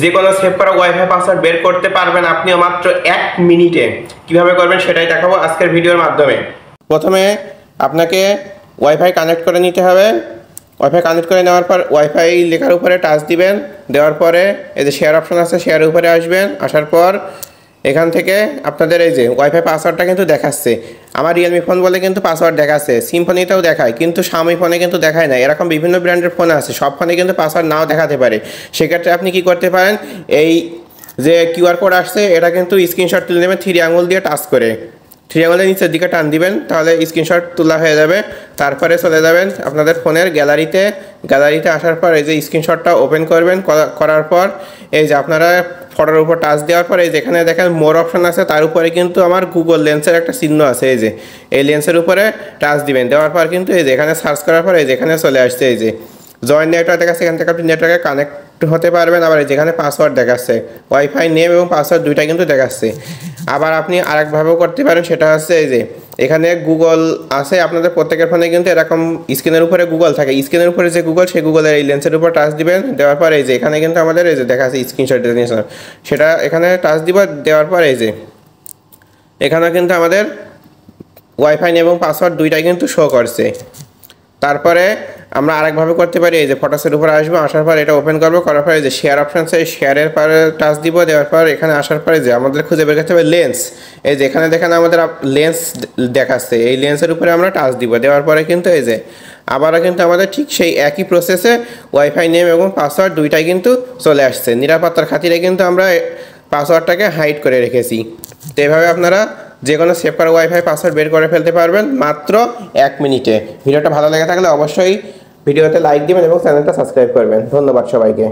যে কোনো সেভ করা ওয়াইফাই পাসওয়ার্ড বের করতে পারবেন আপনিও মাত্র 1 মিনিটে। কিভাবে করবেন সেটাই দেখাবো আজকের ভিডিওর মাধ্যমে। প্রথমে আপনাকে ওয়াইফাই কানেক্ট করে নিতে হবে। ওয়াইফাই কানেক্ট করে নেওয়ার পর ওয়াইফাই লেখার উপরে টাচ দিবেন। দেওয়ার পরে এই যে শেয়ার অপশন আছে, শেয়ারের উপরে আসবেন। আসার পর এখান থেকে আপনাদের এই যে ওয়াইফাই পাসওয়ার্ডটা কিন্তু দেখাচ্ছে। আমার রিয়েলমি ফোন বলে কিন্তু পাসওয়ার্ড দেখাচ্ছে, সিম্ফনিতেও দেখায়, কিন্তু শাওমি ফোনে কিন্তু দেখায় না। এরকম বিভিন্ন ব্র্যান্ডের ফোন আছে, সব ফোনে কিন্তু পাসওয়ার্ড নাও দেখাতে পারে। সেক্ষেত্রে আপনি কি করতে পারেন, এই যে কিউআর কোড আসছে এটা কিন্তু স্ক্রিনশট তুলে নেবেন 3 আঙুল দিয়ে টাচ করে। 3 আঙুলের নিচের দিকে টান দিবেন, তাহলে স্ক্রিনশট তোলা হয়ে যাবে। তারপরে চলে যাবেন আপনাদের ফোনের গ্যালারিতে আসার পর এই যে স্ক্রিনশটটা ওপেন করবেন। করার পর এই যে আপনারা ফটোর উপর টাচ দেওয়ার পর এই যেখানে দেখেন মোর অপশন আছে, তার উপরে কিন্তু আমার গুগল লেন্সের একটা চিহ্ন আছে। এই যে এই লেন্সের উপরে টাচ দিবেন। দেওয়ার পর কিন্তু এই যে এখানে সার্চ করার পর এই যেখানে চলে আসছে এই যে জয়েন নেটওয়ার্ক দেখাচ্ছে। এখান থেকে আপনি নেটওয়ার্কে কানেক্ট হতে পারবেন। আবার যেখানে পাসওয়ার্ড দেখাচ্ছে, ওয়াইফাই নেম এবং পাসওয়ার্ড দুইটা কিন্তু দেখাচ্ছে। আবার আপনি আরেকভাবেও করতে পারেন, সেটা হচ্ছে এই যে এখানে গুগল আছে। আপনাদের প্রত্যেকের ফোনে কিন্তু এরকম স্ক্রিনের উপরে গুগল থাকে। স্ক্রিনের উপরে যে গুগল, সেই গুগলের এই লেন্সের উপর টাচ দিবেন। দেওয়ার পর এই যে এখানে কিন্তু আমাদের এই যে দেখা আছে স্ক্রিনশট নিয়েছিলাম, সেটা এখানে টাচ দিব। দেওয়ার পর এই যে এখানে কিন্তু আমাদের ওয়াইফাই নেম এবং পাসওয়ার্ড দুইটাই কিন্তু শো করছে। তারপরে আমরা আরেকভাবে করতে পারি, এই যে ফটোসের উপরে আসবো। আসার পর এটা ওপেন করবো। করার পরে যে শেয়ার অপশন আছে, শেয়ারের পরে টাচ দিব। দেওয়ার পর এখানে আসার পরে যে আমাদের খুঁজে বের করতে হবে লেন্স। এই যে এখানে দেখেন আমাদের লেন্স দেখাচ্ছে, এই লেন্সের উপরে আমরা টাচ দিব। দেওয়ার পরে কিন্তু এই যে আবারও কিন্তু আমাদের ঠিক সেই একই প্রসেসে ওয়াইফাই নেম এবং পাসওয়ার্ড দুইটাই কিন্তু চলে আসছে। নিরাপত্তার খাতিরে কিন্তু আমরা পাসওয়ার্ডটাকে হাইড করে রেখেছি। তো এভাবে আপনারা যে কোনো সেভ করা ওয়াইফাই পাসওয়ার্ড বের করে ফেলতে পারবেন মাত্র 1 মিনিটে। ভিডিওটা ভালো লেগে থাকলে অবশ্যই ভিডিওতে লাইক দিবেন এবং চ্যানেলটা সাবস্ক্রাইব করবেন। ধন্যবাদ সবাইকে।